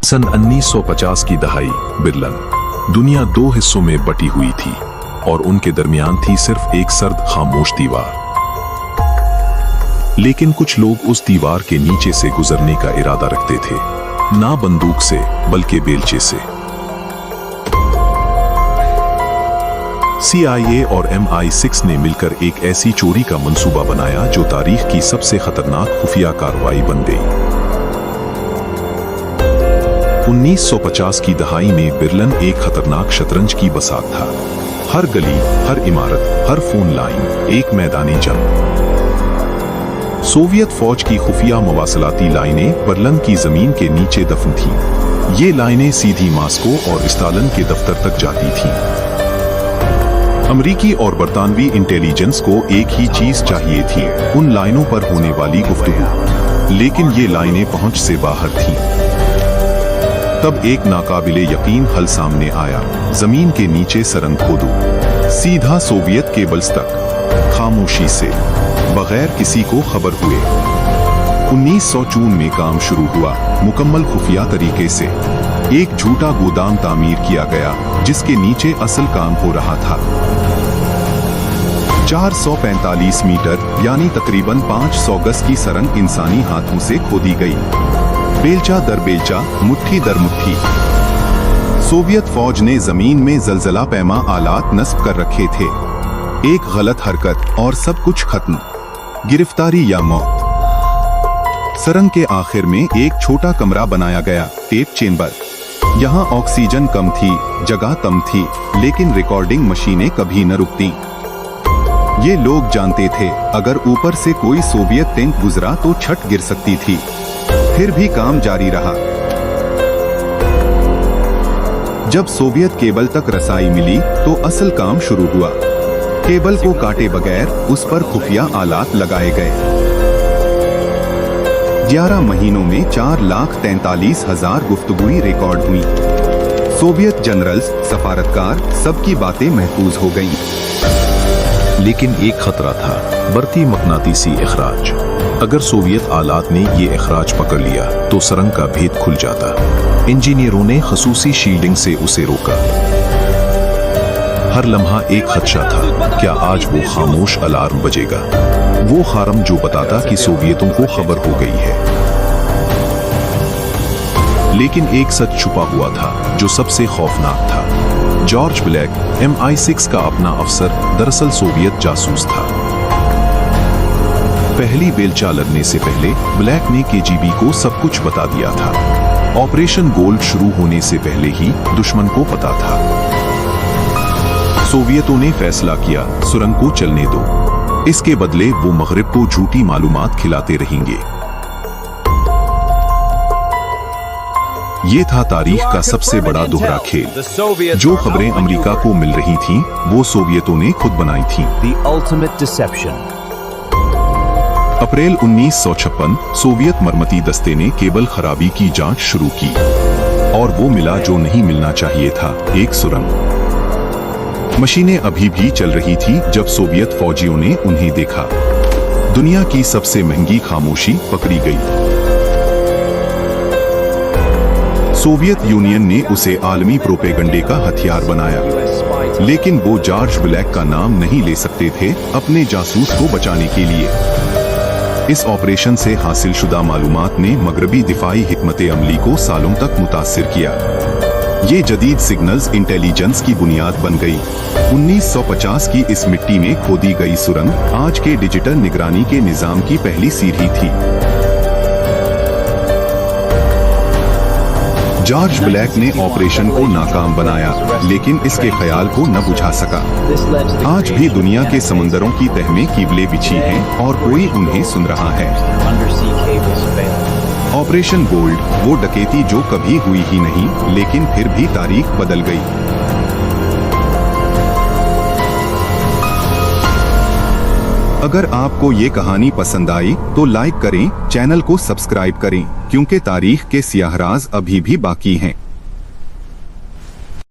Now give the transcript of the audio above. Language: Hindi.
सन 1950 की दहाई बिरलन दुनिया दो हिस्सों में बटी हुई थी और उनके दरमियान थी सिर्फ एक सर्द खामोश दीवार। लेकिन कुछ लोग उस दीवार के नीचे से गुजरने का इरादा रखते थे, ना बंदूक से बल्कि बेलचे से। CIA और MI6 ने मिलकर एक ऐसी चोरी का मंसूबा बनाया जो तारीख की सबसे खतरनाक खुफिया कार्रवाई बन गई। 1950 की दहाई में बिरलन एक खतरनाक शतरंज की बसात था। हर गली, हर इमारत, हर फोन लाइन एक मैदानी जंग। सोवियत फौज की खुफिया मवासलाती लाइनें बर्लिन की जमीन के नीचे दफन थीं। ये लाइनें सीधी मास्को और स्टालिन के दफ्तर तक जाती थीं। अमेरिकी और बरतानवी इंटेलिजेंस को एक ही चीज चाहिए थी, उन लाइनों पर होने वाली गुफ्तगू। लेकिन ये लाइनें पहुंच से बाहर थीं। तब एक नाकाबिले यकीन हल सामने आया। जमीन के नीचे सुरंग खोदो, सीधा सोवियत केबल्स तक, खामोशी से, बगैर किसी को खबर हुए। 1954 में काम शुरू हुआ, मुकम्मल खुफिया तरीके से। एक झूठा गोदाम तामीर किया गया जिसके नीचे असल काम हो रहा था। 445 मीटर यानी तकरीबन 500 गज की सुरंग इंसानी हाथों से खोदी गई, बेलचा दर बेलचा, मुट्ठी दर मुट्ठी। सोवियत फौज ने जमीन में जलजला पैमा आलात नस्ब कर रखे थे। एक गलत हरकत और सब कुछ खत्म, गिरफ्तारी या मौत। सुरंग के आखिर में एक छोटा कमरा बनाया गया, टेप चेंबर। यहाँ ऑक्सीजन कम थी, जगह कम थी, लेकिन रिकॉर्डिंग मशीनें कभी न रुकती। ये लोग जानते थे अगर ऊपर से कोई सोवियत टैंक गुजरा तो छत गिर सकती थी। फिर भी काम जारी रहा। जब सोवियत केबल तक रसाई मिली तो असल काम शुरू हुआ। केबल को काटे बगैर उस पर खुफिया आलात लगाए गए। 11 महीनों में 4,43,000 गुफ्तगुएं रिकॉर्ड हुई। सोवियत जनरल्स, सफारतकार, सबकी बातें महफूज हो गईं। लेकिन एक खतरा था, बढ़ती मकनातीसी इखराज। अगर सोवियत आलात ने ये इखराज पकड़ लिया तो सुरंग का भेद खुल जाता। इंजीनियरों ने खसूसी शील्डिंग से उसे रोका। हर लम्हा एक खदशा था, क्या आज वो खामोश अलार्म बजेगा, वो खारम जो बताता कि सोवियतों को खबर हो गई है। लेकिन एक सच छुपा हुआ था जो सबसे खौफनाक था। जॉर्ज ब्लैक, MI6 का अपना अफसर, दरअसल सोवियत जासूस था। पहली बेलचा लगने से पहले ब्लैक ने KGB को सब कुछ बता दिया था। ऑपरेशन गोल्ड शुरू होने से पहले ही दुश्मन को पता था। सोवियतों ने फैसला किया, सुरंग को चलने दो, इसके बदले वो मगरिब को झूठी मालूमात खिलाते रहेंगे। ये था तारीख का सबसे बड़ा दोहरा खेल। जो खबरें अमेरिका को मिल रही थीं, वो सोवियतों ने खुद बनाई थीं। अप्रैल 1956 सोवियत मरमती दस्ते ने केबल खराबी की जांच शुरू की और वो मिला जो नहीं मिलना चाहिए था, एक सुरंग। मशीनें अभी भी चल रही थी जब सोवियत फौजियों ने उन्हें देखा। दुनिया की सबसे महंगी खामोशी पकड़ी गई। सोवियत यूनियन ने उसे आलमी प्रोपेगंडे का हथियार बनाया, लेकिन वो जॉर्ज ब्लैक का नाम नहीं ले सकते थे अपने जासूस को बचाने के लिए। इस ऑपरेशन से हासिल शुदा मालूमात ने मगरबी दिफाई हिकमत अमली को सालों तक मुतासिर किया। ये जदीद सिग्नल्स इंटेलिजेंस की बुनियाद बन गई। 1950 की इस मिट्टी में खोदी गई सुरंग आज के डिजिटल निगरानी के निजाम की पहली सीढ़ी थी। जॉर्ज ब्लैक ने ऑपरेशन को नाकाम बनाया, लेकिन इसके ख्याल को न बुझा सका। आज भी दुनिया के समंदरों की तह में कीबलें बिछी हैं और कोई उन्हें सुन रहा है। ऑपरेशन गोल्ड, वो डकैती जो कभी हुई ही नहीं, लेकिन फिर भी तारीख बदल गई। अगर आपको ये कहानी पसंद आई तो लाइक करें, चैनल को सब्सक्राइब करें, क्योंकि तारीख के सियाह राज अभी भी बाकी हैं।